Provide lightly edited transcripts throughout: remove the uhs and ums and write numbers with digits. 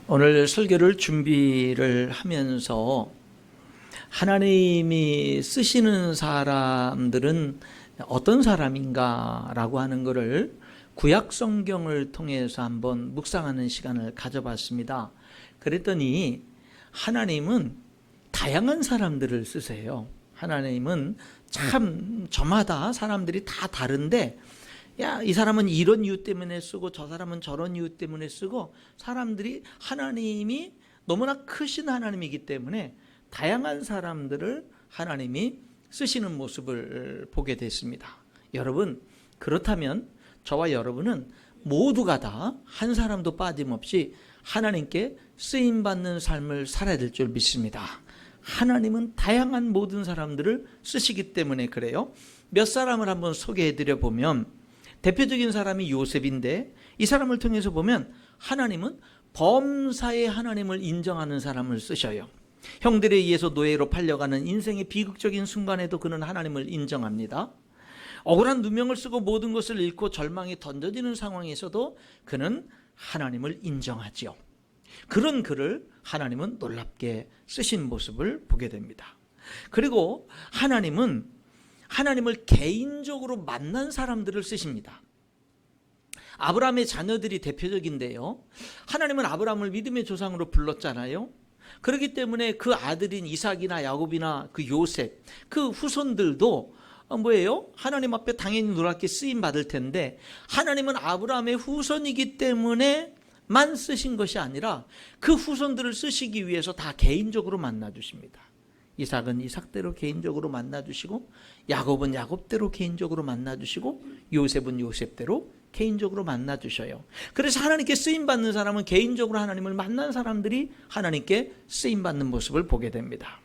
오늘 설교를 준비를 하면서 하나님이 쓰시는 사람들은 어떤 사람인가라고 하는 것을 구약 성경을 통해서 한번 묵상하는 시간을 가져봤습니다. 그랬더니 하나님은 다양한 사람들을 쓰세요. 하나님은 참 저마다 사람들이 다 다른데 야, 이 사람은 이런 이유 때문에 쓰고 저 사람은 저런 이유 때문에 쓰고 사람들이 하나님이 너무나 크신 하나님이기 때문에 다양한 사람들을 하나님이 쓰시는 모습을 보게 됐습니다. 여러분, 그렇다면 저와 여러분은 모두가 다 한 사람도 빠짐없이 하나님께 쓰임받는 삶을 살아야 될 줄 믿습니다. 하나님은 다양한 모든 사람들을 쓰시기 때문에 그래요. 몇 사람을 한번 소개해 드려 보면 대표적인 사람이 요셉인데 이 사람을 통해서 보면 하나님은 범사의 하나님을 인정하는 사람을 쓰셔요. 형들에 의해서 노예로 팔려가는 인생의 비극적인 순간에도 그는 하나님을 인정합니다. 억울한 누명을 쓰고 모든 것을 잃고 절망에 던져지는 상황에서도 그는 하나님을 인정하지요. 그런 그를 하나님은 놀랍게 쓰신 모습을 보게 됩니다. 그리고 하나님을 개인적으로 만난 사람들을 쓰십니다. 아브라함의 자녀들이 대표적인데요. 하나님은 아브라함을 믿음의 조상으로 불렀잖아요. 그렇기 때문에 그 아들인 이삭이나 야곱이나 그 요셉, 그 후손들도 뭐예요? 하나님 앞에 당연히 놀랍게 쓰임 받을 텐데 하나님은 아브라함의 후손이기 때문에만 쓰신 것이 아니라 그 후손들을 쓰시기 위해서 다 개인적으로 만나 주십니다. 이삭은 이삭대로 개인적으로 만나주시고 야곱은 야곱대로 개인적으로 만나주시고 요셉은 요셉대로 개인적으로 만나주셔요. 그래서 하나님께 쓰임받는 사람은 개인적으로 하나님을 만난 사람들이 하나님께 쓰임받는 모습을 보게 됩니다.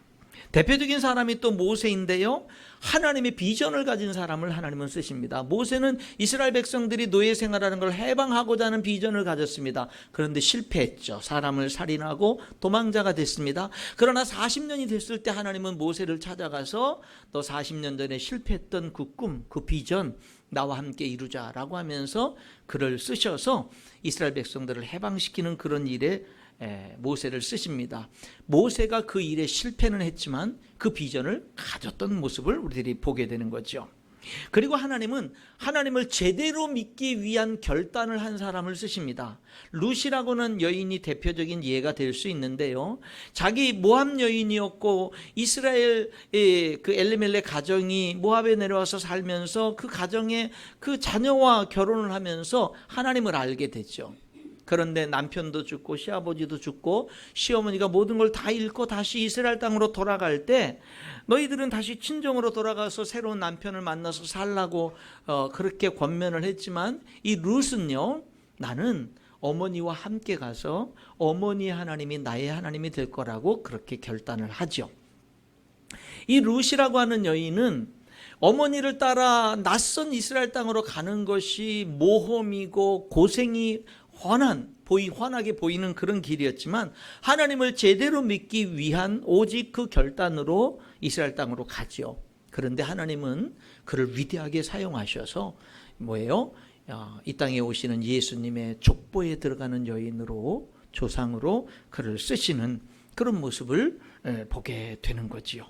대표적인 사람이 또 모세인데요. 하나님의 비전을 가진 사람을 하나님은 쓰십니다. 모세는 이스라엘 백성들이 노예 생활하는 걸 해방하고자 하는 비전을 가졌습니다. 그런데 실패했죠. 사람을 살인하고 도망자가 됐습니다. 그러나 40년이 됐을 때 하나님은 모세를 찾아가서 너 40년 전에 실패했던 그 꿈, 그 비전 나와 함께 이루자라고 하면서 그를 쓰셔서 이스라엘 백성들을 해방시키는 그런 일에 모세를 쓰십니다. 모세가 그 일에 실패는 했지만 그 비전을 가졌던 모습을 우리들이 보게 되는 거죠. 그리고 하나님은 하나님을 제대로 믿기 위한 결단을 한 사람을 쓰십니다. 룻이라고는 여인이 대표적인 예가 될 수 있는데요. 자기 모압 여인이었고 이스라엘 그 엘리멜렉 가정이 모압에 내려와서 살면서 그 가정에 그 자녀와 결혼을 하면서 하나님을 알게 됐죠. 그런데 남편도 죽고 시아버지도 죽고 시어머니가 모든 걸 다 잃고 다시 이스라엘 땅으로 돌아갈 때 너희들은 다시 친정으로 돌아가서 새로운 남편을 만나서 살라고 그렇게 권면을 했지만 이 룻은요, 나는 어머니와 함께 가서 어머니 하나님이 나의 하나님이 될 거라고 그렇게 결단을 하죠. 이 룻이라고 하는 여인은 어머니를 따라 낯선 이스라엘 땅으로 가는 것이 모험이고 고생이 환하게 보이는 그런 길이었지만 하나님을 제대로 믿기 위한 오직 그 결단으로 이스라엘 땅으로 가지요. 그런데 하나님은 그를 위대하게 사용하셔서 뭐예요? 이 땅에 오시는 예수님의 족보에 들어가는 여인으로 조상으로 그를 쓰시는 그런 모습을 보게 되는 거지요.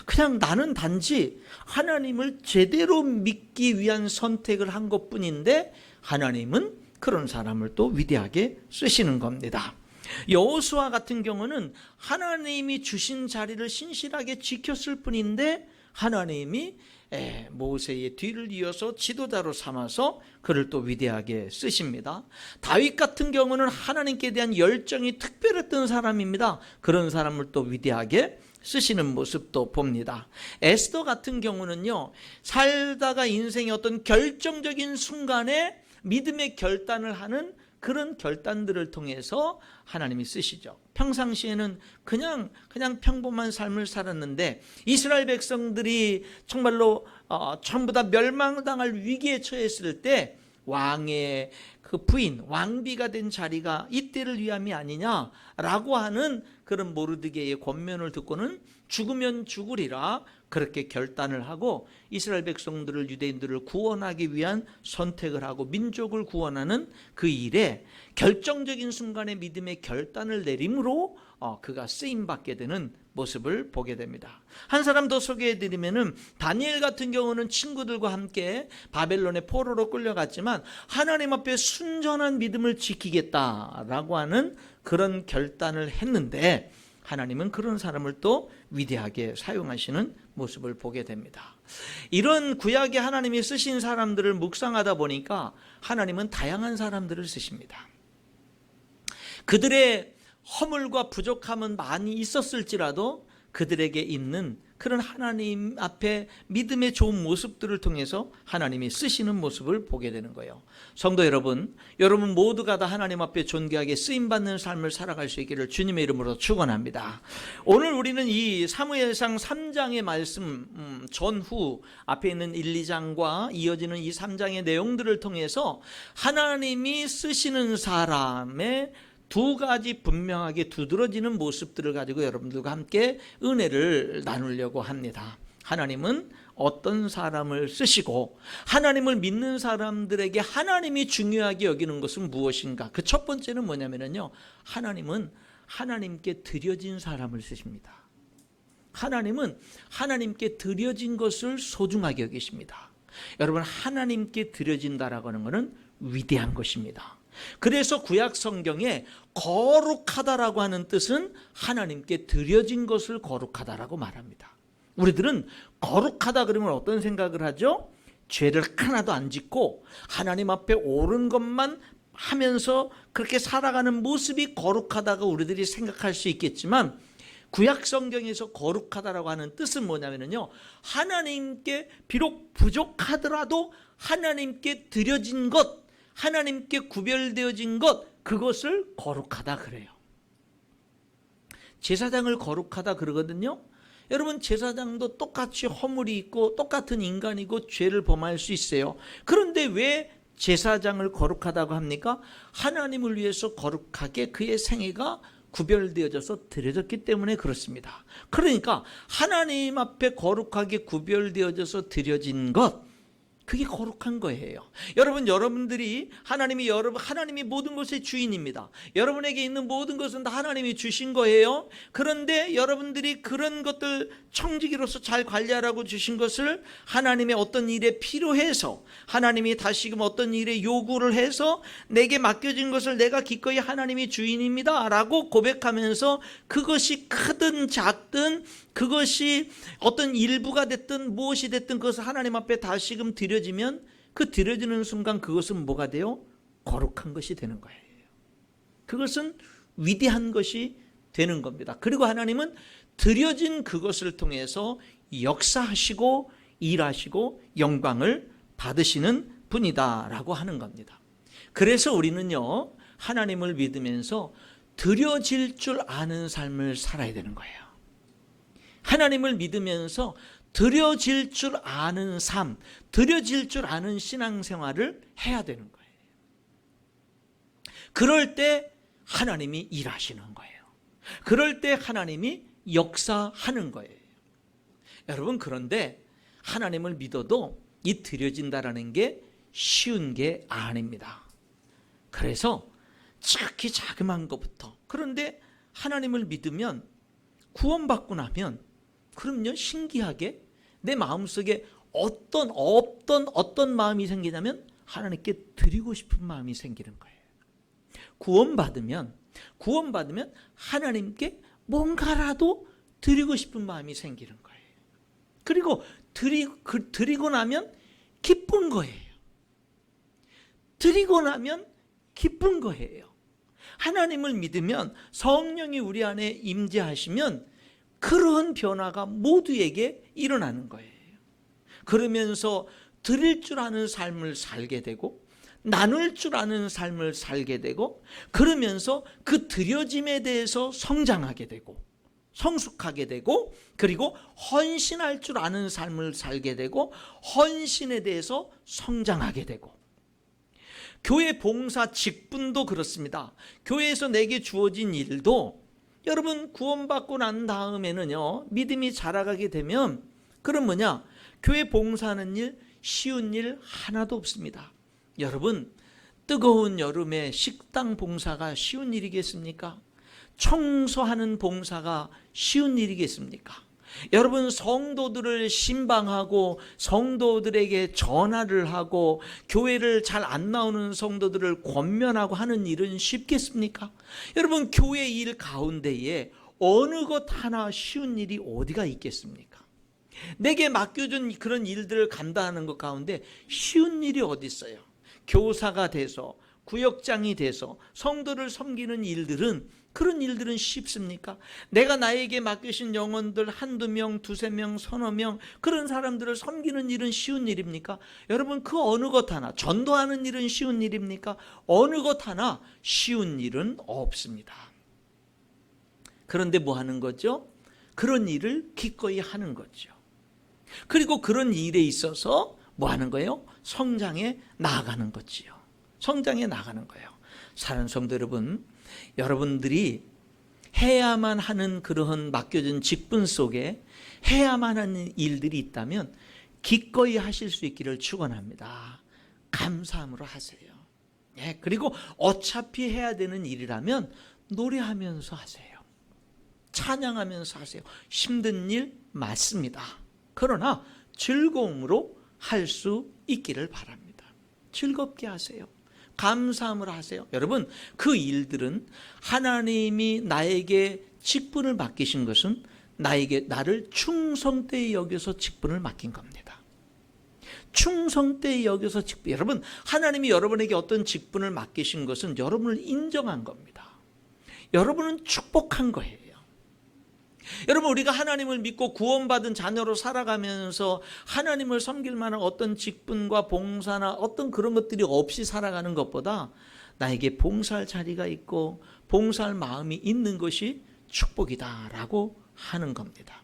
그냥 나는 단지 하나님을 제대로 믿기 위한 선택을 한 것뿐인데 하나님은 그런 사람을 또 위대하게 쓰시는 겁니다. 여호수아 같은 경우는 하나님이 주신 자리를 신실하게 지켰을 뿐인데 하나님이 모세의 뒤를 이어서 지도자로 삼아서 그를 또 위대하게 쓰십니다. 다윗 같은 경우는 하나님께 대한 열정이 특별했던 사람입니다. 그런 사람을 또 위대하게 쓰시는 모습도 봅니다. 에스더 같은 경우는요, 살다가 인생의 어떤 결정적인 순간에 믿음의 결단을 하는 그런 결단들을 통해서 하나님이 쓰시죠. 평상시에는 그냥 평범한 삶을 살았는데 이스라엘 백성들이 정말로 전부 다 멸망당할 위기에 처했을 때 왕의 그 부인 왕비가 된 자리가 이때를 위함이 아니냐라고 하는 그런 모르드게의 권면을 듣고는 죽으면 죽으리라 그렇게 결단을 하고 이스라엘 백성들을, 유대인들을 구원하기 위한 선택을 하고 민족을 구원하는 그 일에 결정적인 순간에 믿음의 결단을 내림으로 그가 쓰임받게 되는 모습을 보게 됩니다. 한 사람 더 소개해드리면은 다니엘 같은 경우는 친구들과 함께 바벨론의 포로로 끌려갔지만 하나님 앞에 순전한 믿음을 지키겠다라고 하는 그런 결단을 했는데 하나님은 그런 사람을 또 위대하게 사용하시는 모습을 보게 됩니다. 이런 구약에 하나님이 쓰신 사람들을 묵상하다 보니까 하나님은 다양한 사람들을 쓰십니다. 그들의 허물과 부족함은 많이 있었을지라도 그들에게 있는 그런 하나님 앞에 믿음의 좋은 모습들을 통해서 하나님이 쓰시는 모습을 보게 되는 거예요. 성도 여러분, 여러분 모두가 다 하나님 앞에 존귀하게 쓰임받는 삶을 살아갈 수 있기를 주님의 이름으로 축원합니다. 오늘 우리는 이 사무엘상 3장의 말씀 전후 앞에 있는 1, 2장과 이어지는 이 3장의 내용들을 통해서 하나님이 쓰시는 사람의 두 가지 분명하게 두드러지는 모습들을 가지고 여러분들과 함께 은혜를 나누려고 합니다. 하나님은 어떤 사람을 쓰시고 하나님을 믿는 사람들에게 하나님이 중요하게 여기는 것은 무엇인가? 그 첫 번째는 뭐냐면요, 하나님은 하나님께 드려진 사람을 쓰십니다. 하나님은 하나님께 드려진 것을 소중하게 여기십니다. 여러분, 하나님께 드려진다라고 하는 것은 위대한 것입니다. 그래서 구약 성경에 거룩하다라고 하는 뜻은 하나님께 드려진 것을 거룩하다라고 말합니다. 우리들은 거룩하다 그러면 어떤 생각을 하죠? 죄를 하나도 안 짓고 하나님 앞에 옳은 것만 하면서 그렇게 살아가는 모습이 거룩하다고 우리들이 생각할 수 있겠지만 구약 성경에서 거룩하다라고 하는 뜻은 뭐냐면요, 하나님께 비록 부족하더라도 하나님께 드려진 것, 하나님께 구별되어진 것, 그것을 거룩하다 그래요. 제사장을 거룩하다 그러거든요. 여러분, 제사장도 똑같이 허물이 있고 똑같은 인간이고 죄를 범할 수 있어요. 그런데 왜 제사장을 거룩하다고 합니까? 하나님을 위해서 거룩하게 그의 생애가 구별되어져서 드려졌기 때문에 그렇습니다. 그러니까 하나님 앞에 거룩하게 구별되어져서 드려진 것, 그게 거룩한 거예요. 여러분들이 하나님이 모든 것의 주인입니다. 여러분에게 있는 모든 것은 다 하나님이 주신 거예요. 그런데 여러분들이 그런 것들 청지기로서 잘 관리하라고 주신 것을 하나님의 어떤 일에 필요해서, 하나님이 다시금 어떤 일에 요구를 해서 내게 맡겨진 것을 내가 기꺼이 하나님이 주인입니다 라고 고백하면서 그것이 크든 작든, 그것이 어떤 일부가 됐든 무엇이 됐든 그것을 하나님 앞에 다시금 드려지면 그 드려지는 순간 그것은 뭐가 돼요? 거룩한 것이 되는 거예요. 그것은 위대한 것이 되는 겁니다. 그리고 하나님은 드려진 그것을 통해서 역사하시고 일하시고 영광을 받으시는 분이다라고 하는 겁니다. 그래서 우리는요, 하나님을 믿으면서 드려질 줄 아는 삶을 살아야 되는 거예요. 하나님을 믿으면서 드려질 줄 아는 삶, 드려질 줄 아는 신앙생활을 해야 되는 거예요. 그럴 때 하나님이 일하시는 거예요. 그럴 때 하나님이 역사하는 거예요. 여러분, 그런데 하나님을 믿어도 이 드려진다라는 게 쉬운 게 아닙니다. 그래서 지극히 자그마한 것부터, 그런데 하나님을 믿으면, 구원받고 나면, 그럼요, 신기하게 내 마음속에 어떤 마음이 생기냐면 하나님께 드리고 싶은 마음이 생기는 거예요. 구원받으면 하나님께 뭔가라도 드리고 싶은 마음이 생기는 거예요. 그리고 드리고 나면 기쁜 거예요. 드리고 나면 기쁜 거예요. 하나님을 믿으면, 성령이 우리 안에 임재하시면 그런 변화가 모두에게 일어나는 거예요. 그러면서 드릴 줄 아는 삶을 살게 되고, 나눌 줄 아는 삶을 살게 되고, 그러면서 그 드려짐에 대해서 성장하게 되고 성숙하게 되고, 그리고 헌신할 줄 아는 삶을 살게 되고, 헌신에 대해서 성장하게 되고, 교회 봉사 직분도 그렇습니다. 교회에서 내게 주어진 일도 여러분 구원받고 난 다음에는요, 믿음이 자라가게 되면 그럼 뭐냐? 교회 봉사하는 일, 쉬운 일 하나도 없습니다. 여러분, 뜨거운 여름에 식당 봉사가 쉬운 일이겠습니까? 청소하는 봉사가 쉬운 일이겠습니까? 여러분, 성도들을 신방하고 성도들에게 전화를 하고 교회를 잘 안 나오는 성도들을 권면하고 하는 일은 쉽겠습니까? 여러분, 교회 일 가운데에 어느 것 하나 쉬운 일이 어디가 있겠습니까? 내게 맡겨준 그런 일들을 감당하는 것 가운데 쉬운 일이 어디 있어요? 교사가 돼서, 구역장이 돼서 성도를 섬기는 일들은, 그런 일들은 쉽습니까? 내가 나에게 맡기신 영혼들 한두 명, 두세 명, 서너 명, 그런 사람들을 섬기는 일은 쉬운 일입니까? 여러분, 그 어느 것 하나, 전도하는 일은 쉬운 일입니까? 어느 것 하나 쉬운 일은 없습니다. 그런데 뭐 하는 거죠? 그런 일을 기꺼이 하는 거죠. 그리고 그런 일에 있어서 뭐 하는 거예요? 성장해 나아가는 거지요. 성장해 나가는 거예요. 사랑하는 성도 여러분, 여러분들이 해야만 하는 그러한 맡겨진 직분 속에 해야만 하는 일들이 있다면 기꺼이 하실 수 있기를 축원합니다. 감사함으로 하세요. 예, 그리고 어차피 해야 되는 일이라면 노래하면서 하세요. 찬양하면서 하세요. 힘든 일 맞습니다. 그러나 즐거움으로 할 수 있기를 바랍니다. 즐겁게 하세요. 감사함을 하세요. 여러분, 그 일들은 하나님이 나에게 직분을 맡기신 것은 나를 충성되이 여겨서 직분을 맡긴 겁니다. 충성되이 여겨서 직분. 여러분, 하나님이 여러분에게 어떤 직분을 맡기신 것은 여러분을 인정한 겁니다. 여러분은 축복한 거예요. 여러분, 우리가 하나님을 믿고 구원받은 자녀로 살아가면서 하나님을 섬길 만한 어떤 직분과 봉사나 어떤 그런 것들이 없이 살아가는 것보다 나에게 봉사할 자리가 있고 봉사할 마음이 있는 것이 축복이다라고 하는 겁니다.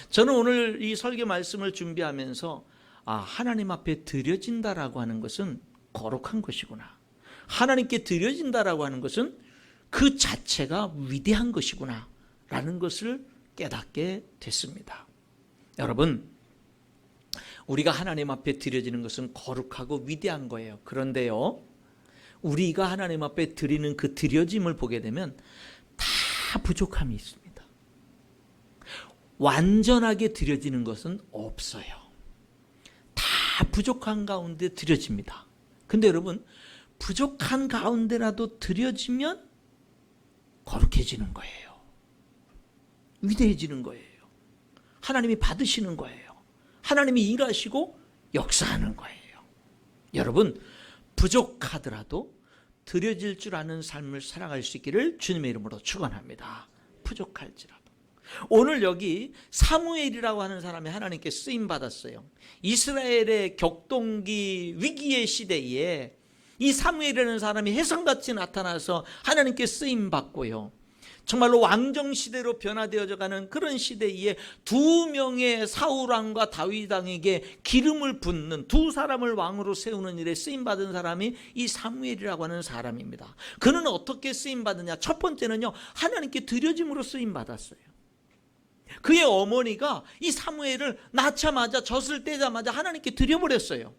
저는 오늘 이 설교 말씀을 준비하면서 하나님 앞에 드려진다라고 하는 것은 거룩한 것이구나. 하나님께 드려진다라고 하는 것은 그 자체가 위대한 것이구나 라는 것을 깨닫게 됐습니다. 여러분, 우리가 하나님 앞에 드려지는 것은 거룩하고 위대한 거예요. 그런데요, 우리가 하나님 앞에 드리는 그 드려짐을 보게 되면 다 부족함이 있습니다. 완전하게 드려지는 것은 없어요. 다 부족한 가운데 드려집니다. 근데 여러분, 부족한 가운데라도 드려지면 거룩해지는 거예요. 위대해지는 거예요. 하나님이 받으시는 거예요. 하나님이 일하시고 역사하는 거예요. 여러분, 부족하더라도 드려질 줄 아는 삶을 살아갈 수 있기를 주님의 이름으로 축원합니다. 부족할지라도. 오늘 여기 사무엘이라고 하는 사람이 하나님께 쓰임 받았어요. 이스라엘의 격동기 위기의 시대에 이 사무엘이라는 사람이 혜성같이 나타나서 하나님께 쓰임 받고요, 정말로 왕정시대로 변화되어져 가는 그런 시대에 두 명의 사울왕과 다윗왕에게 기름을 붓는, 두 사람을 왕으로 세우는 일에 쓰임받은 사람이 이 사무엘이라고 하는 사람입니다. 그는 어떻게 쓰임받느냐? 첫 번째는요, 하나님께 드려짐으로 쓰임받았어요. 그의 어머니가 이 사무엘을 낳자마자, 젖을 떼자마자 하나님께 드려버렸어요.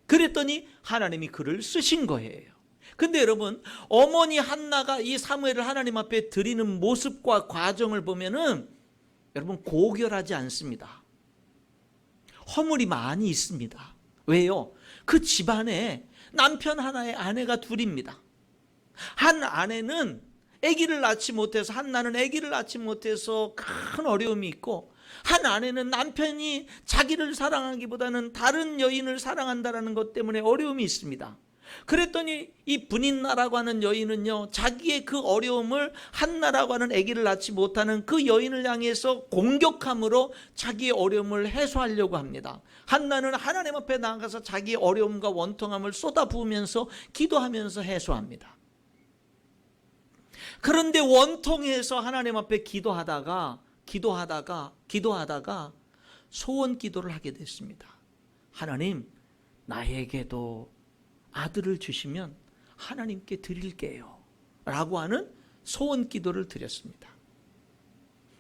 그랬더니 하나님이 그를 쓰신 거예요. 근데 여러분, 어머니 한나가 이 사무엘을 하나님 앞에 드리는 모습과 과정을 보면은 여러분, 고결하지 않습니다. 허물이 많이 있습니다. 왜요? 그 집안에 남편 하나에 아내가 둘입니다. 한 아내는 아기를 낳지 못해서, 한나는 아기를 낳지 못해서 큰 어려움이 있고, 한 아내는 남편이 자기를 사랑하기보다는 다른 여인을 사랑한다는 것 때문에 어려움이 있습니다. 그랬더니 이 분인나라고 하는 여인은요, 자기의 그 어려움을 한나라고 하는 아기를 낳지 못하는 그 여인을 향해서 공격함으로 자기의 어려움을 해소하려고 합니다. 한나는 하나님 앞에 나아가서 자기의 어려움과 원통함을 쏟아부으면서 기도하면서 해소합니다. 그런데 원통해서 하나님 앞에 기도하다가 소원 기도를 하게 됐습니다. 하나님, 나에게도 아들을 주시면 하나님께 드릴게요 라고 하는 소원 기도를 드렸습니다.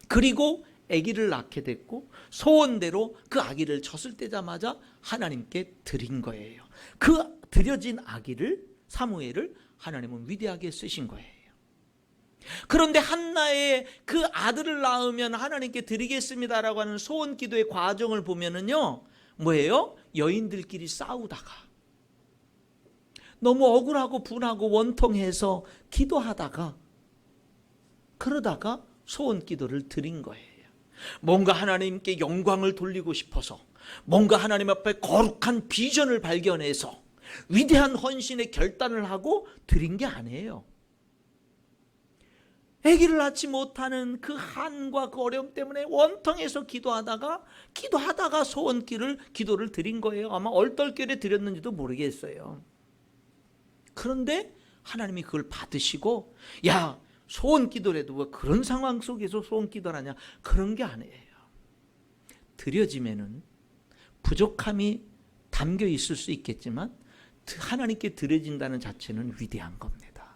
그리고 아기를 낳게 됐고 소원대로 그 아기를 젖을 떼자마자 하나님께 드린 거예요. 그 드려진 아기를, 사무엘을 하나님은 위대하게 쓰신 거예요. 그런데 한나의 그 아들을 낳으면 하나님께 드리겠습니다라고 하는 소원 기도의 과정을 보면은요, 뭐예요? 여인들끼리 싸우다가 너무 억울하고 분하고 원통해서 기도하다가 그러다가 소원 기도를 드린 거예요. 뭔가 하나님께 영광을 돌리고 싶어서, 뭔가 하나님 앞에 거룩한 비전을 발견해서 위대한 헌신의 결단을 하고 드린 게 아니에요. 아기를 낳지 못하는 그 한과 그 어려움 때문에 원통해서 기도하다가 소원 기도를 드린 거예요. 아마 얼떨결에 드렸는지도 모르겠어요. 그런데 하나님이 그걸 받으시고, 야, 소원 기도라도 왜 그런 상황 속에서 소원 기도를 하냐? 그런 게 아니에요. 드려지면은 부족함이 담겨 있을 수 있겠지만 하나님께 드려진다는 자체는 위대한 겁니다.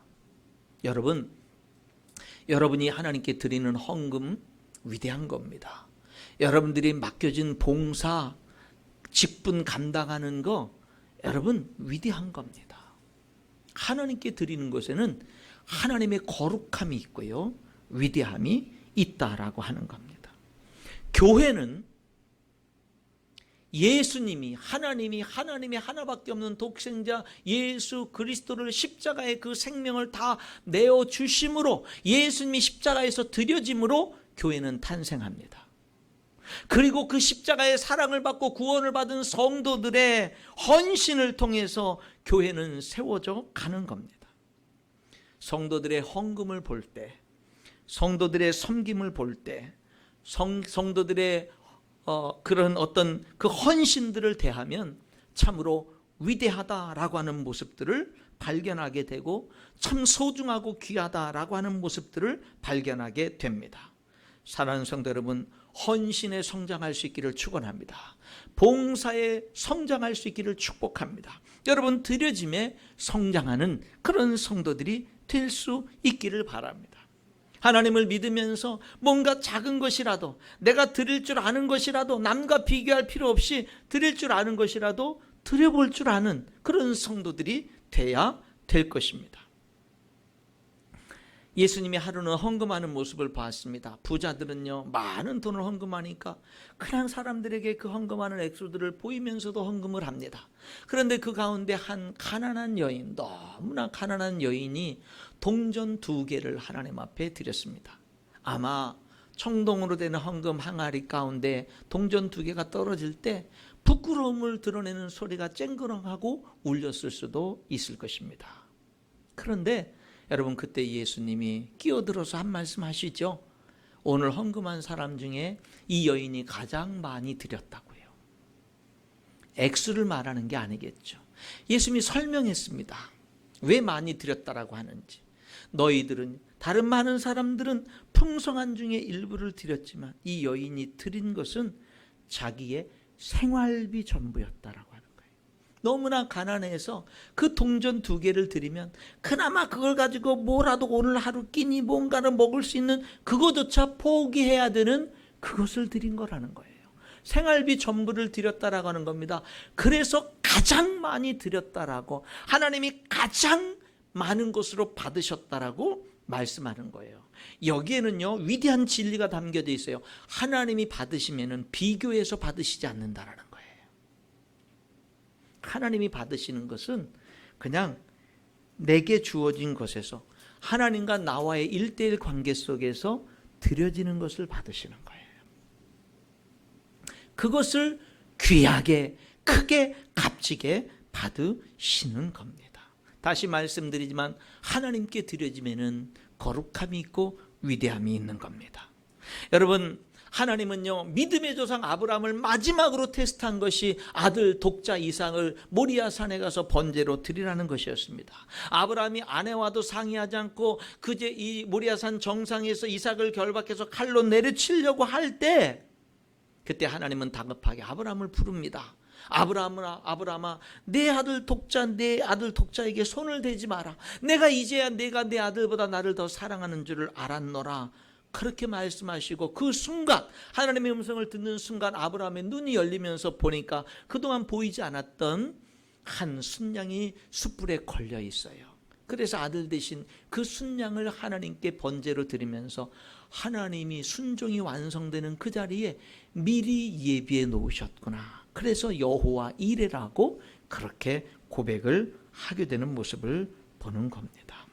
여러분이 하나님께 드리는 헌금 위대한 겁니다. 여러분들이 맡겨진 봉사, 직분 감당하는 거 여러분 위대한 겁니다. 하나님께 드리는 것에는 하나님의 거룩함이 있고요, 위대함이 있다라고 하는 겁니다. 교회는 예수님이 하나님이 하나밖에 없는 독생자 예수 그리스도를 십자가의 그 생명을 다 내어주심으로, 예수님이 십자가에서 드려짐으로 교회는 탄생합니다. 그리고 그 십자가의 사랑을 받고 구원을 받은 성도들의 헌신을 통해서 교회는 세워져 가는 겁니다. 성도들의 헌금을 볼 때, 성도들의 섬김을 볼 때, 성도들의 그런 어떤 그 헌신들을 대하면 참으로 위대하다라고 하는 모습들을 발견하게 되고, 참 소중하고 귀하다라고 하는 모습들을 발견하게 됩니다. 사랑하는 성도 여러분, 헌신에 성장할 수 있기를 축원합니다. 봉사에 성장할 수 있기를 축복합니다. 여러분, 드려짐에 성장하는 그런 성도들이 될 수 있기를 바랍니다. 하나님을 믿으면서 뭔가 작은 것이라도, 내가 드릴 줄 아는 것이라도, 남과 비교할 필요 없이 드릴 줄 아는 것이라도 드려볼 줄 아는 그런 성도들이 돼야 될 것입니다. 예수님이 하루는 헌금하는 모습을 봤습니다. 부자들은요, 많은 돈을 헌금하니까 그냥 사람들에게 그 헌금하는 액수들을 보이면서도 헌금을 합니다. 그런데 그 가운데 한 가난한 여인, 너무나 가난한 여인이 동전 2개를 하나님 앞에 드렸습니다. 아마 청동으로 되는 헌금 항아리 가운데 동전 2개가 떨어질 때 부끄러움을 드러내는 소리가 쨍그렁하고 울렸을 수도 있을 것입니다. 그런데 여러분, 그때 예수님이 끼어들어서 한 말씀 하시죠. 오늘 헌금한 사람 중에 이 여인이 가장 많이 드렸다고요. 액수를 말하는 게 아니겠죠. 예수님이 설명했습니다. 왜 많이 드렸다라고 하는지. 너희들은, 다른 많은 사람들은 풍성한 중에 일부를 드렸지만 이 여인이 드린 것은 자기의 생활비 전부였다라고 하는 거예요. 너무나 가난해서 그 동전 2개를 드리면 그나마 그걸 가지고 뭐라도 오늘 하루 끼니 뭔가를 먹을 수 있는 그거조차 포기해야 되는 그것을 드린 거라는 거예요. 생활비 전부를 드렸다라고 하는 겁니다. 그래서 가장 많이 드렸다라고, 하나님이 가장 많은 것으로 받으셨다라고 말씀하는 거예요. 여기에는요, 위대한 진리가 담겨져 있어요. 하나님이 받으시면은 비교해서 받으시지 않는다라는 거예요. 하나님이 받으시는 것은 그냥 내게 주어진 것에서, 하나님과 나와의 1:1 관계 속에서 드려지는 것을 받으시는 거예요. 그것을 귀하게, 크게, 값지게 받으시는 겁니다. 다시 말씀드리지만 하나님께 드려지면은 거룩함이 있고 위대함이 있는 겁니다. 여러분, 하나님은요, 믿음의 조상 아브라함을 마지막으로 테스트한 것이 아들 독자 이삭을 모리아 산에 가서 번제로 드리라는 것이었습니다. 아브라함이 아내와도 상의하지 않고 그제 이 모리아 산 정상에서 이삭을 결박해서 칼로 내려치려고 할 때, 그때 하나님은 다급하게 아브라함을 부릅니다. 아브라함아, 내 아들 독자에게 손을 대지 마라. 내가 이제야 내가 내 아들보다 나를 더 사랑하는 줄을 알았노라. 그렇게 말씀하시고 그 순간, 하나님의 음성을 듣는 순간 아브라함의 눈이 열리면서 보니까 그동안 보이지 않았던 한 순양이 숯불에 걸려 있어요. 그래서 아들 대신 그 순양을 하나님께 번제로 드리면서 하나님이 순종이 완성되는 그 자리에 미리 예비해 놓으셨구나. 그래서 여호와 이레라고 그렇게 고백을 하게 되는 모습을 보는 겁니다.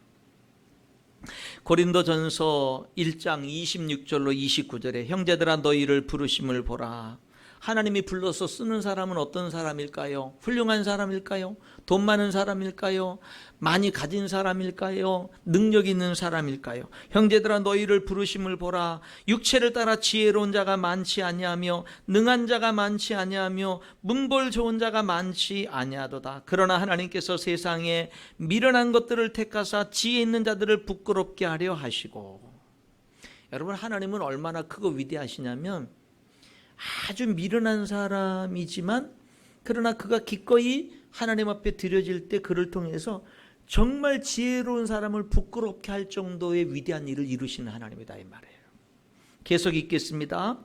고린도전서 1장 26절로 29절에 형제들아 너희를 부르심을 보라. 하나님이 불러서 쓰는 사람은 어떤 사람일까요? 훌륭한 사람일까요? 돈 많은 사람일까요? 많이 가진 사람일까요? 능력 있는 사람일까요? 형제들아 너희를 부르심을 보라. 육체를 따라 지혜로운 자가 많지 아니하며 능한 자가 많지 아니하며 문벌 좋은 자가 많지 아니하도다. 그러나 하나님께서 세상에 미련한 것들을 택하사 지혜 있는 자들을 부끄럽게 하려 하시고. 여러분, 하나님은 얼마나 크고 위대하시냐면 아주 미련한 사람이지만 그러나 그가 기꺼이 하나님 앞에 드려질 때 그를 통해서 정말 지혜로운 사람을 부끄럽게 할 정도의 위대한 일을 이루시는 하나님이다, 이 말이에요. 계속 읽겠습니다.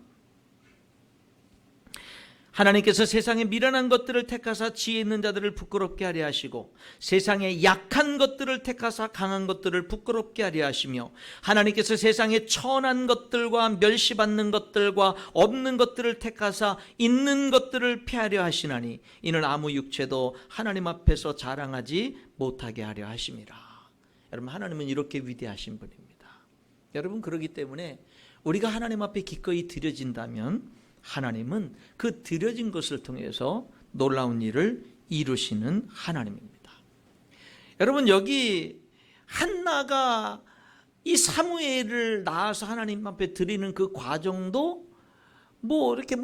하나님께서 세상에 미련한 것들을 택하사 지혜 있는 자들을 부끄럽게 하려 하시고 세상에 약한 것들을 택하사 강한 것들을 부끄럽게 하려 하시며 하나님께서 세상에 천한 것들과 멸시받는 것들과 없는 것들을 택하사 있는 것들을 피하려 하시나니 이는 아무 육체도 하나님 앞에서 자랑하지 못하게 하려 하심이라. 여러분, 하나님은 이렇게 위대하신 분입니다. 여러분, 그렇기 때문에 우리가 하나님 앞에 기꺼이 드려진다면 하나님은 그 드려진 것을 통해서 놀라운 일을 이루시는 하나님입니다. 여러분, 여기 한나가 이 사무엘을 낳아서 하나님 앞에 드리는 그 과정도 이렇게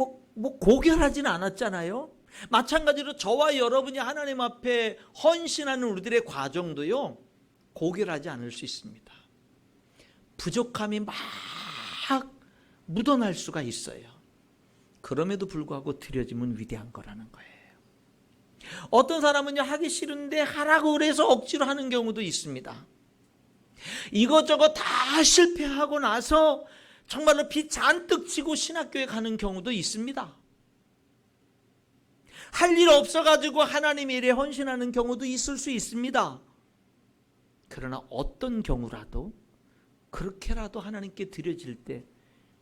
고결하지는 않았잖아요. 마찬가지로 저와 여러분이 하나님 앞에 헌신하는 우리들의 과정도요, 고결하지 않을 수 있습니다. 부족함이 막 묻어날 수가 있어요. 그럼에도 불구하고 드려짐은 위대한 거라는 거예요. 어떤 사람은요, 하기 싫은데 하라고 그래서 억지로 하는 경우도 있습니다. 이것저것 다 실패하고 나서 정말로 피 잔뜩 치고 신학교에 가는 경우도 있습니다. 할 일 없어가지고 하나님의 일에 헌신하는 경우도 있을 수 있습니다. 그러나 어떤 경우라도 그렇게라도 하나님께 드려질 때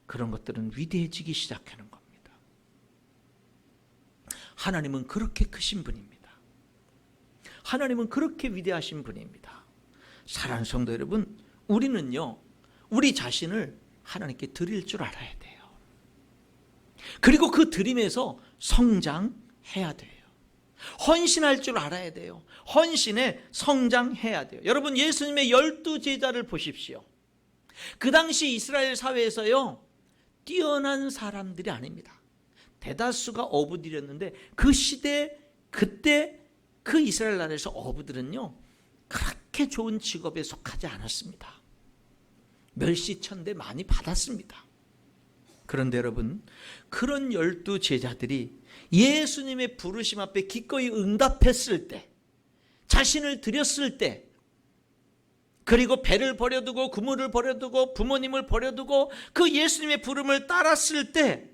그런 것들은 위대해지기 시작하는 겁니다. 하나님은 그렇게 크신 분입니다. 하나님은 그렇게 위대하신 분입니다. 사랑하는 성도 여러분, 우리는요, 우리 자신을 하나님께 드릴 줄 알아야 돼요. 그리고 그 드림에서 성장해야 돼요. 헌신할 줄 알아야 돼요. 헌신에 성장해야 돼요. 여러분, 예수님의 12제자를 보십시오. 그 당시 이스라엘 사회에서요, 뛰어난 사람들이 아닙니다. 대다수가 어부들이었는데 그 시대, 그때 그 이스라엘 나라에서 어부들은요, 그렇게 좋은 직업에 속하지 않았습니다. 멸시천대 많이 받았습니다. 그런데 여러분, 그런 12제자들이 예수님의 부르심 앞에 기꺼이 응답했을 때, 자신을 드렸을 때, 그리고 배를 버려두고 그물을 버려두고 부모님을 버려두고 그 예수님의 부름을 따랐을 때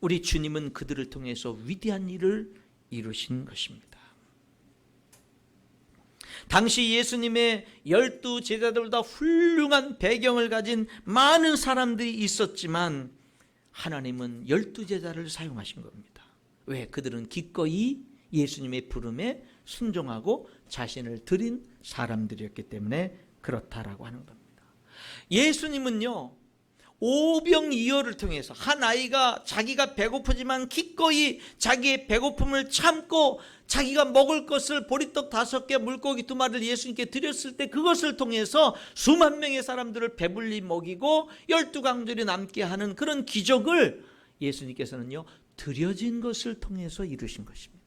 우리 주님은 그들을 통해서 위대한 일을 이루신 것입니다. 당시 예수님의 12제자들보다 훌륭한 배경을 가진 많은 사람들이 있었지만 하나님은 12제자를 사용하신 겁니다. 왜? 그들은 기꺼이 예수님의 부름에 순종하고 자신을 드린 사람들이었기 때문에 그렇다라고 하는 겁니다. 예수님은요, 오병이어를 통해서 한 아이가 자기가 배고프지만 기꺼이 자기의 배고픔을 참고 자기가 먹을 것을 보리떡 5개 물고기 2마리를 예수님께 드렸을 때 그것을 통해서 수만 명의 사람들을 배불리 먹이고 12강줄이 남게 하는 그런 기적을 예수님께서는요, 드려진 것을 통해서 이루신 것입니다.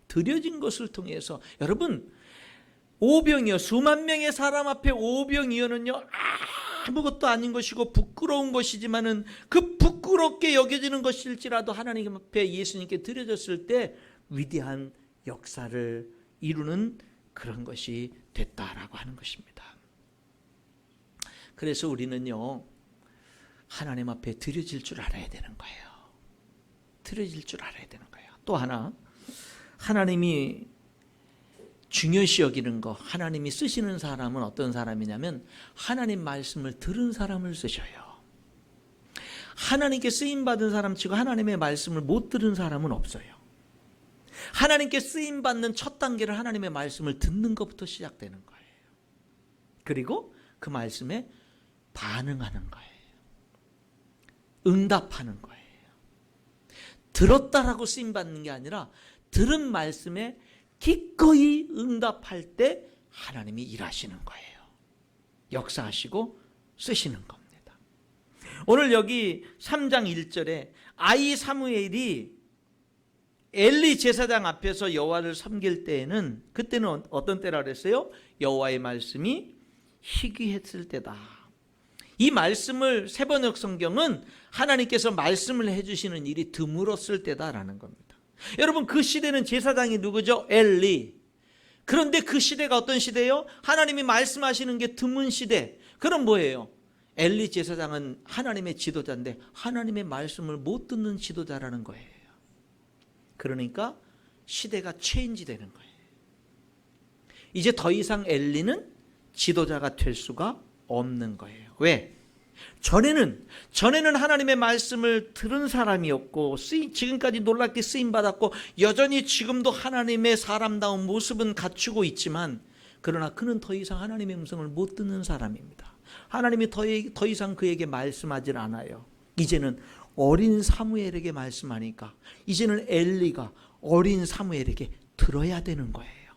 드려진 것을 통해서. 여러분, 오병이어, 수만 명의 사람 앞에 오병이어는요, 아무것도 아닌 것이고 부끄러운 것이지만은 그 부끄러운 부끄럽게 여겨지는 것일지라도 하나님 앞에 예수님께 드려졌을 때 위대한 역사를 이루는 그런 것이 됐다라고 하는 것입니다. 그래서 우리는요, 하나님 앞에 드려질 줄 알아야 되는 거예요. 드려질 줄 알아야 되는 거예요. 또 하나, 하나님이 중요시 여기는 거, 하나님이 쓰시는 사람은 어떤 사람이냐면 하나님 말씀을 들은 사람을 쓰셔요. 하나님께 쓰임받은 사람 치고 하나님의 말씀을 못 들은 사람은 없어요. 하나님께 쓰임받는 첫 단계를 하나님의 말씀을 듣는 것부터 시작되는 거예요. 그리고 그 말씀에 반응하는 거예요. 응답하는 거예요. 들었다라고 쓰임받는 게 아니라 들은 말씀에 기꺼이 응답할 때 하나님이 일하시는 거예요. 역사하시고 쓰시는 겁니다. 오늘 여기 3장 1절에 아이 사무엘이 엘리 제사장 앞에서 여호와를 섬길 때에는, 그때는 어떤 때라 그랬어요? 여호와의 말씀이 희귀했을 때다. 이 말씀을 세번역 성경은 하나님께서 말씀을 해주시는 일이 드물었을 때다라는 겁니다. 여러분, 그 시대는 제사장이 누구죠? 엘리. 그런데 그 시대가 어떤 시대예요? 하나님이 말씀하시는 게 드문 시대. 그럼 뭐예요? 엘리 제사장은 하나님의 지도자인데 하나님의 말씀을 못 듣는 지도자라는 거예요. 그러니까 시대가 체인지 되는 거예요. 이제 더 이상 엘리는 지도자가 될 수가 없는 거예요. 왜? 전에는 하나님의 말씀을 들은 사람이었고 지금까지 놀랍게 쓰임받았고 여전히 지금도 하나님의 사람다운 모습은 갖추고 있지만, 그러나 그는 더 이상 하나님의 음성을 못 듣는 사람입니다. 하나님이 더 이상 그에게 말씀하질 않아요. 이제는 어린 사무엘에게 말씀하니까 이제는 엘리가 어린 사무엘에게 들어야 되는 거예요.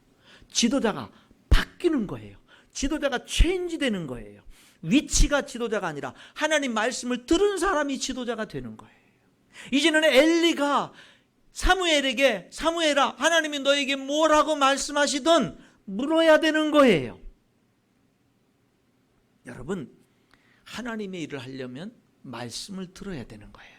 지도자가 바뀌는 거예요. 지도자가 체인지 되는 거예요. 위치가 지도자가 아니라 하나님 말씀을 들은 사람이 지도자가 되는 거예요. 이제는 엘리가 사무엘에게 사무엘아, 하나님이 너에게 뭐라고 말씀하시든 물어야 되는 거예요. 여러분, 하나님의 일을 하려면 말씀을 들어야 되는 거예요.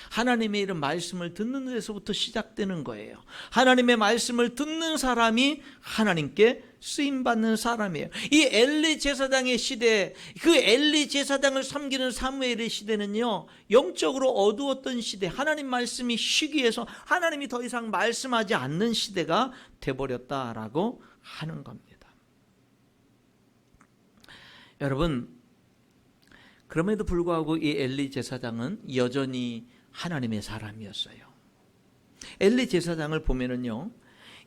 하나님의 일은 말씀을 듣는 데서부터 시작되는 거예요. 하나님의 말씀을 듣는 사람이 하나님께 쓰임받는 사람이에요. 이 엘리 제사장의 시대, 그 엘리 제사장을 섬기는 사무엘의 시대는요, 영적으로 어두웠던 시대, 하나님 말씀이 희귀해서 하나님이 더 이상 말씀하지 않는 시대가 돼버렸다라고 하는 겁니다. 여러분, 그럼에도 불구하고 이 엘리 제사장은 여전히 하나님의 사람이었어요. 엘리 제사장을 보면은요,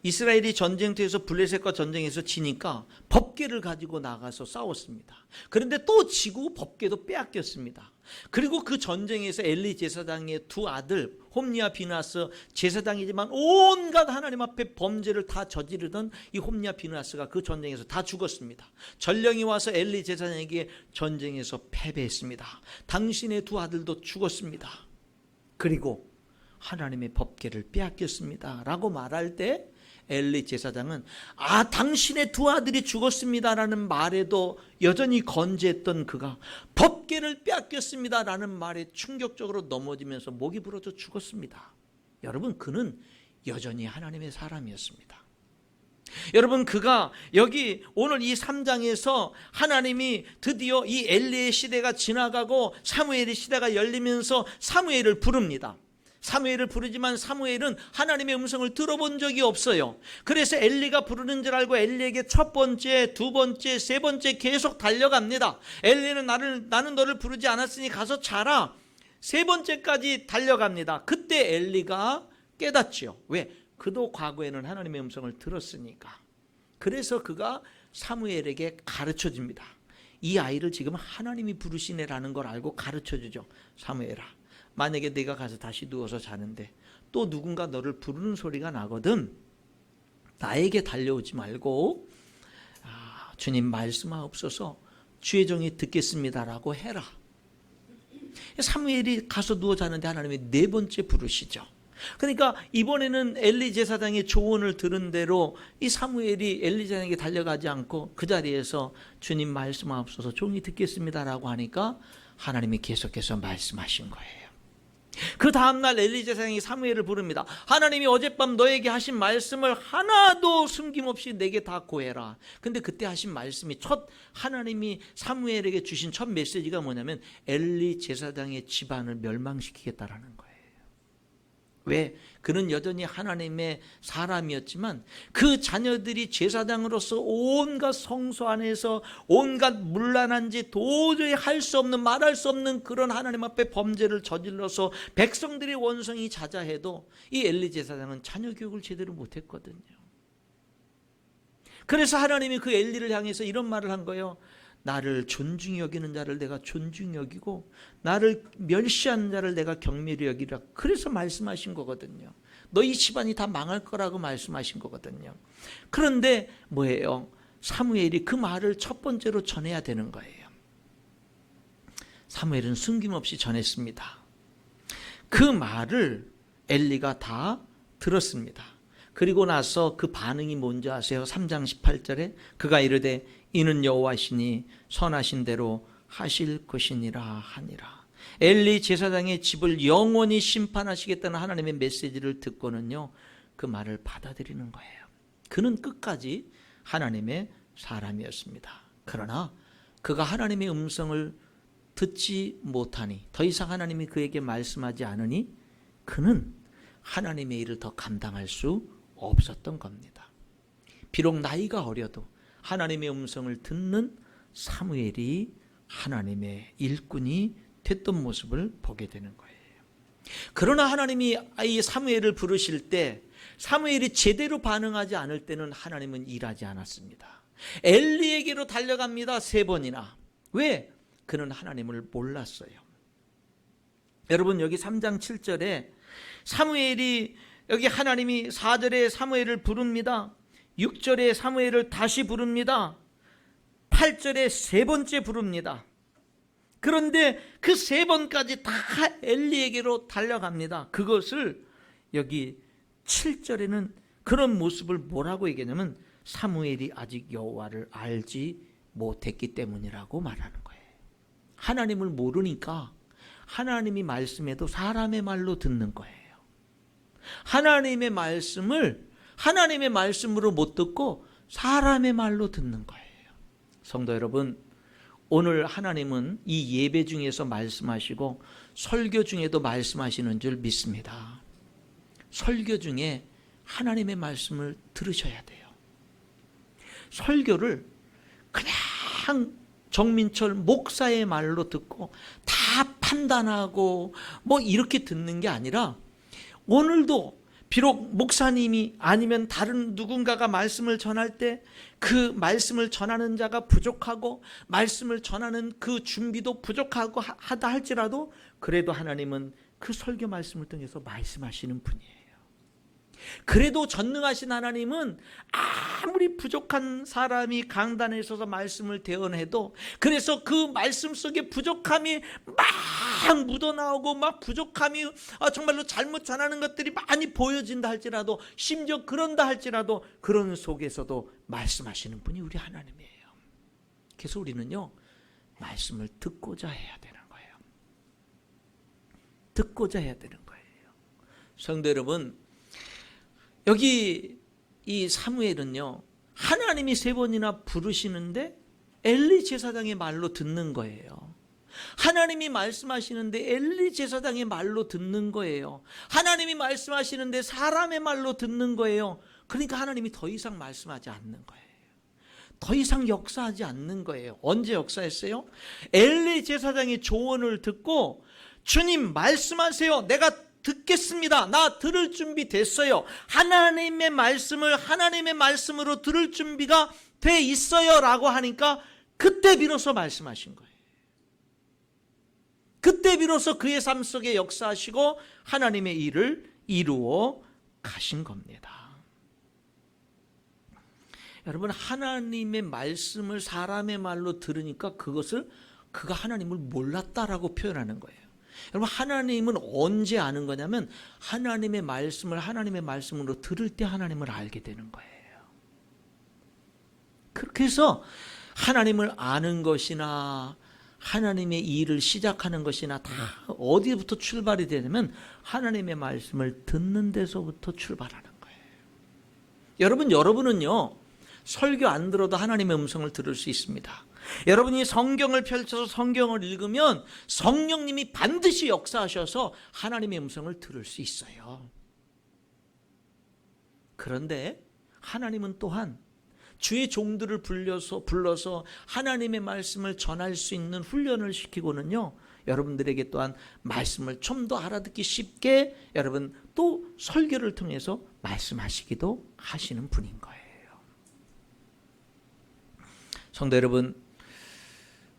이스라엘이 전쟁터에서 블레셋과 전쟁에서 지니까 법궤를 가지고 나가서 싸웠습니다. 그런데 또 지고 법궤도 빼앗겼습니다. 그리고 그 전쟁에서 엘리 제사장의 두 아들 홈리와 비느하스, 제사장이지만 온갖 하나님 앞에 범죄를 다 저지르던 이 홈리와 비느하스가 그 전쟁에서 다 죽었습니다. 전령이 와서 엘리 제사장에게 전쟁에서 패배했습니다. 당신의 두 아들도 죽었습니다. 그리고 하나님의 법궤를 빼앗겼습니다 라고 말할 때 엘리 제사장은 당신의 두 아들이 죽었습니다 라는 말에도 여전히 건재했던 그가 법궤를 빼앗겼습니다 라는 말에 충격적으로 넘어지면서 목이 부러져 죽었습니다. 여러분, 그는 여전히 하나님의 사람이었습니다. 여러분, 그가 여기 오늘 이 3장에서 하나님이 드디어 이 엘리의 시대가 지나가고 사무엘의 시대가 열리면서 사무엘을 부릅니다. 사무엘을 부르지만 사무엘은 하나님의 음성을 들어본 적이 없어요. 그래서 엘리가 부르는 줄 알고 엘리에게 첫 번째, 두 번째, 세 번째 계속 달려갑니다. 엘리는 나는 너를 부르지 않았으니 가서 자라. 세 번째까지 달려갑니다. 그때 엘리가 깨닫죠. 왜? 그도 과거에는 하나님의 음성을 들었으니까. 그래서 그가 사무엘에게 가르쳐줍니다. 이 아이를 지금 하나님이 부르시네라는 걸 알고 가르쳐주죠. 사무엘아, 만약에 내가 가서 다시 누워서 자는데 또 누군가 너를 부르는 소리가 나거든, 나에게 달려오지 말고 주님 말씀하옵소서, 주의 종이 듣겠습니다라고 해라. 사무엘이 가서 누워 자는데 하나님이 네 번째 부르시죠. 그러니까 이번에는 엘리 제사장의 조언을 들은 대로 이 사무엘이 엘리 제사장에게 달려가지 않고 그 자리에서 주님 말씀하옵소서, 종이 듣겠습니다라고 하니까 하나님이 계속해서 말씀하신 거예요. 그 다음날 엘리 제사장이 사무엘을 부릅니다. 하나님이 어젯밤 너에게 하신 말씀을 하나도 숨김없이 내게 다 고해라. 근데 그때 하신 말씀이 하나님이 사무엘에게 주신 첫 메시지가 뭐냐면 엘리 제사장의 집안을 멸망시키겠다라는 거예요. 왜? 그는 여전히 하나님의 사람이었지만 그 자녀들이 제사장으로서 온갖 성소 안에서 온갖 문란한 짓, 도저히 할 수 없는, 말할 수 없는 그런 하나님 앞에 범죄를 저질러서 백성들의 원성이 자자해도 이 엘리 제사장은 자녀 교육을 제대로 못했거든요. 그래서 하나님이 그 엘리를 향해서 이런 말을 한 거예요. 나를 존중히 여기는 자를 내가 존중히 여기고 나를 멸시하는 자를 내가 경멸히 여기라. 그래서 말씀하신 거거든요. 너희 집안이 다 망할 거라고 말씀하신 거거든요. 그런데 뭐예요? 사무엘이 그 말을 첫 번째로 전해야 되는 거예요. 사무엘은 숨김없이 전했습니다. 그 말을 엘리가 다 들었습니다. 그리고 나서 그 반응이 뭔지 아세요? 3장 18절에 그가 이르되 이는 여호와시니 선하신 대로 하실 것이니라 하니라. 엘리 제사장의 집을 영원히 심판하시겠다는 하나님의 메시지를 듣고는요, 그 말을 받아들이는 거예요. 그는 끝까지 하나님의 사람이었습니다. 그러나 그가 하나님의 음성을 듣지 못하니, 더 이상 하나님이 그에게 말씀하지 않으니 그는 하나님의 일을 더 감당할 수 없었던 겁니다. 비록 나이가 어려도 하나님의 음성을 듣는 사무엘이 하나님의 일꾼이 됐던 모습을 보게 되는 거예요. 그러나 하나님이 이 사무엘을 부르실 때 사무엘이 제대로 반응하지 않을 때는 하나님은 일하지 않았습니다. 엘리에게로 달려갑니다. 3번이나. 왜? 그는 하나님을 몰랐어요. 여러분, 여기 3장 7절에 사무엘이, 여기 하나님이 4절에 사무엘을 부릅니다. 6절에 사무엘을 다시 부릅니다. 8절에 3번째 부릅니다. 그런데 그 3번까지 다 엘리에게로 달려갑니다. 그것을 여기 7절에는 그런 모습을 뭐라고 얘기하냐면 사무엘이 아직 여호와를 알지 못했기 때문이라고 말하는 거예요. 하나님을 모르니까 하나님이 말씀해도 사람의 말로 듣는 거예요. 하나님의 말씀을 하나님의 말씀으로 못 듣고 사람의 말로 듣는 거예요. 성도 여러분, 오늘 하나님은 이 예배 중에서 말씀하시고 설교 중에도 말씀하시는 줄 믿습니다. 설교 중에 하나님의 말씀을 들으셔야 돼요. 설교를 그냥 정민철 목사의 말로 듣고 다 판단하고 뭐 이렇게 듣는 게 아니라, 오늘도 비록 목사님이 아니면 다른 누군가가 말씀을 전할 때 그 말씀을 전하는 자가 부족하고 말씀을 전하는 그 준비도 부족하고 하다 할지라도 그래도 하나님은 그 설교 말씀을 통해서 말씀하시는 분이에요. 그래도 전능하신 하나님은 아무리 부족한 사람이 강단에 서서 말씀을 대언해도, 그래서 그 말씀 속에 부족함이 막 묻어나오고 막 부족함이 정말로 잘못 전하는 것들이 많이 보여진다 할지라도, 심지어 그런다 할지라도 그런 속에서도 말씀하시는 분이 우리 하나님이에요. 그래서 우리는요, 말씀을 듣고자 해야 되는 거예요. 듣고자 해야 되는 거예요. 성도 여러분, 여기 이 사무엘은요, 하나님이 3번이나 부르시는데 엘리 제사장의 말로 듣는 거예요. 하나님이 말씀하시는데 엘리 제사장의 말로 듣는 거예요. 하나님이 말씀하시는데 사람의 말로 듣는 거예요. 그러니까 하나님이 더 이상 말씀하지 않는 거예요. 더 이상 역사하지 않는 거예요. 언제 역사했어요? 엘리 제사장의 조언을 듣고 주님 말씀하세요. 내가 듣겠습니다. 나 들을 준비 됐어요. 하나님의 말씀을 하나님의 말씀으로 들을 준비가 돼 있어요 라고 하니까 그때 비로소 말씀하신 거예요. 그때 비로소 그의 삶 속에 역사하시고 하나님의 일을 이루어 가신 겁니다. 여러분, 하나님의 말씀을 사람의 말로 들으니까 그가 하나님을 몰랐다라고 표현하는 거예요. 여러분, 하나님은 언제 아는 거냐면 하나님의 말씀을 하나님의 말씀으로 들을 때 하나님을 알게 되는 거예요. 그렇게 해서 하나님을 아는 것이나 하나님의 일을 시작하는 것이나 다 어디부터 출발이 되냐면 하나님의 말씀을 듣는 데서부터 출발하는 거예요. 여러분은요, 설교 안 들어도 하나님의 음성을 들을 수 있습니다. 여러분이 성경을 펼쳐서 성경을 읽으면 성령님이 반드시 역사하셔서 하나님의 음성을 들을 수 있어요. 그런데 하나님은 또한 주의 종들을 불러서 하나님의 말씀을 전할 수 있는 훈련을 시키고는요, 여러분들에게 또한 말씀을 좀 더 알아듣기 쉽게 여러분 또 설교를 통해서 말씀하시기도 하시는 분인 거예요. 성도 여러분,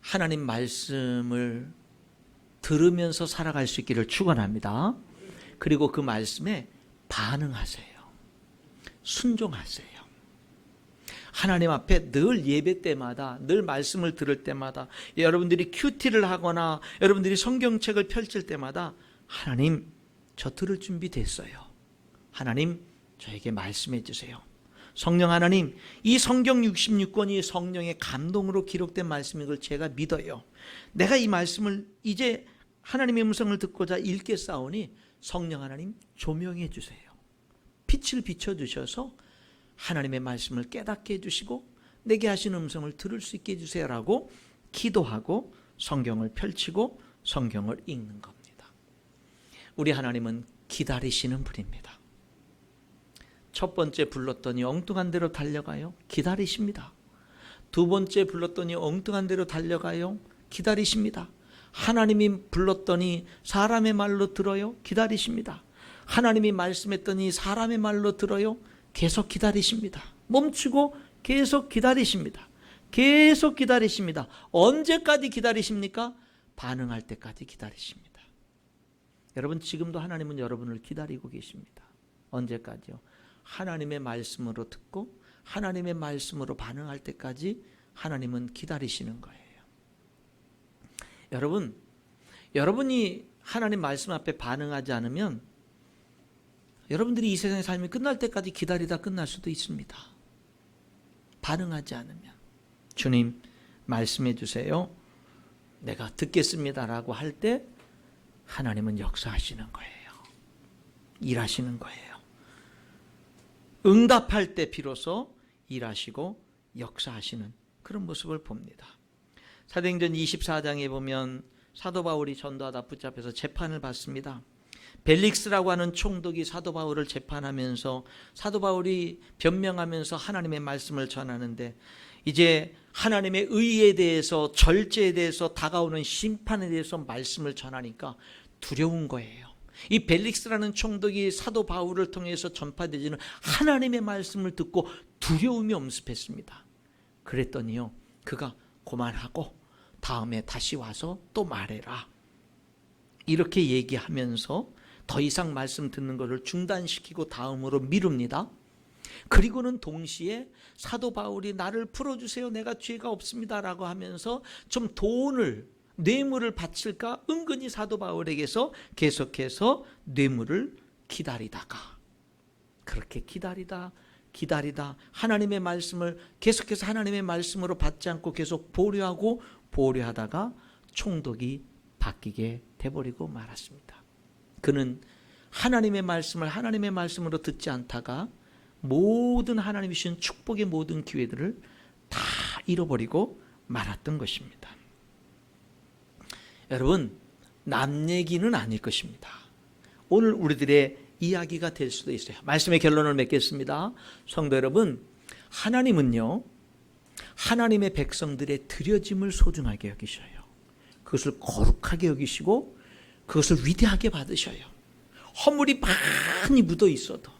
하나님 말씀을 들으면서 살아갈 수 있기를 축원합니다. 그리고 그 말씀에 반응하세요. 순종하세요. 하나님 앞에 늘 예배 때마다, 늘 말씀을 들을 때마다, 여러분들이 큐티를 하거나 여러분들이 성경책을 펼칠 때마다 하나님, 저 들을 준비 됐어요. 하나님, 저에게 말씀해 주세요. 성령 하나님, 이 성경 66권이 성령의 감동으로 기록된 말씀인 걸 제가 믿어요. 내가 이 말씀을 이제 하나님의 음성을 듣고자 읽겠사오니 성령 하나님 조명해 주세요. 빛을 비춰주셔서 하나님의 말씀을 깨닫게 해주시고 내게 하신 음성을 들을 수 있게 해주세요라고 기도하고 성경을 펼치고 성경을 읽는 겁니다. 우리 하나님은 기다리시는 분입니다. 첫 번째 불렀더니 엉뚱한 대로 달려가요? 기다리십니다. 두 번째 불렀더니 엉뚱한 대로 달려가요? 기다리십니다. 하나님이 불렀더니 사람의 말로 들어요? 기다리십니다. 하나님이 말씀했더니 사람의 말로 들어요? 계속 기다리십니다. 멈추고 계속 기다리십니다. 계속 기다리십니다. 언제까지 기다리십니까? 반응할 때까지 기다리십니다. 여러분, 지금도 하나님은 여러분을 기다리고 계십니다. 언제까지요? 하나님의 말씀으로 듣고 하나님의 말씀으로 반응할 때까지 하나님은 기다리시는 거예요. 여러분이 하나님 말씀 앞에 반응하지 않으면 여러분들이 이 세상의 삶이 끝날 때까지 기다리다 끝날 수도 있습니다. 반응하지 않으면 주님 말씀해 주세요. 내가 듣겠습니다라고 할 때 하나님은 역사하시는 거예요. 일하시는 거예요. 응답할 때 비로소 일하시고 역사하시는 그런 모습을 봅니다. 사도행전 24장에 보면 사도 바울이 전도하다 붙잡혀서 재판을 받습니다. 벨릭스라고 하는 총독이 사도 바울을 재판하면서 사도 바울이 변명하면서 하나님의 말씀을 전하는데 이제 하나님의 의에 대해서 절제에 대해서 다가오는 심판에 대해서 말씀을 전하니까 두려운 거예요. 이 벨릭스라는 총독이 사도 바울을 통해서 전파되지는 하나님의 말씀을 듣고 두려움이 엄습했습니다. 그랬더니요, 그가 그만하고 다음에 다시 와서 또 말해라, 이렇게 얘기하면서 더 이상 말씀 듣는 것을 중단시키고 다음으로 미룹니다. 그리고는 동시에 사도 바울이 나를 풀어주세요, 내가 죄가 없습니다라고 하면서 좀 뇌물을 바칠까 은근히 사도 바울에게서 계속해서 뇌물을 기다리다가, 그렇게 기다리다 하나님의 말씀을 계속해서 하나님의 말씀으로 받지 않고 계속 보류하다가 총독이 바뀌게 돼버리고 말았습니다. 그는 하나님의 말씀을 하나님의 말씀으로 듣지 않다가 모든 하나님이 주신 축복의 모든 기회들을 다 잃어버리고 말았던 것입니다. 여러분, 남 얘기는 아닐 것입니다. 오늘 우리들의 이야기가 될 수도 있어요. 말씀의 결론을 맺겠습니다. 성도 여러분, 하나님은요, 하나님의 백성들의 드려짐을 소중하게 여기셔요. 그것을 거룩하게 여기시고 그것을 위대하게 받으셔요. 허물이 많이 묻어 있어도,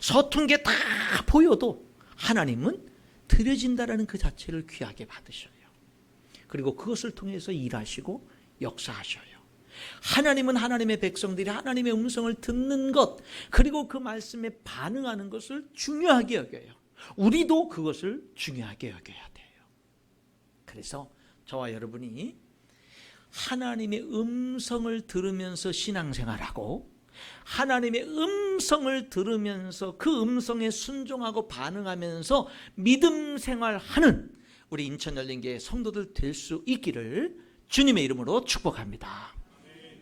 서툰 게 다 보여도 하나님은 드려진다라는 그 자체를 귀하게 받으셔요. 그리고 그것을 통해서 일하시고 역사하셔요. 하나님은 하나님의 백성들이 하나님의 음성을 듣는 것, 그리고 그 말씀에 반응하는 것을 중요하게 여겨요. 우리도 그것을 중요하게 여겨야 돼요. 그래서 저와 여러분이 하나님의 음성을 들으면서 신앙생활하고 하나님의 음성을 들으면서 그 음성에 순종하고 반응하면서 믿음 생활하는 우리 인천열린교회 성도들 될 수 있기를 주님의 이름으로 축복합니다.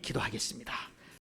기도하겠습니다.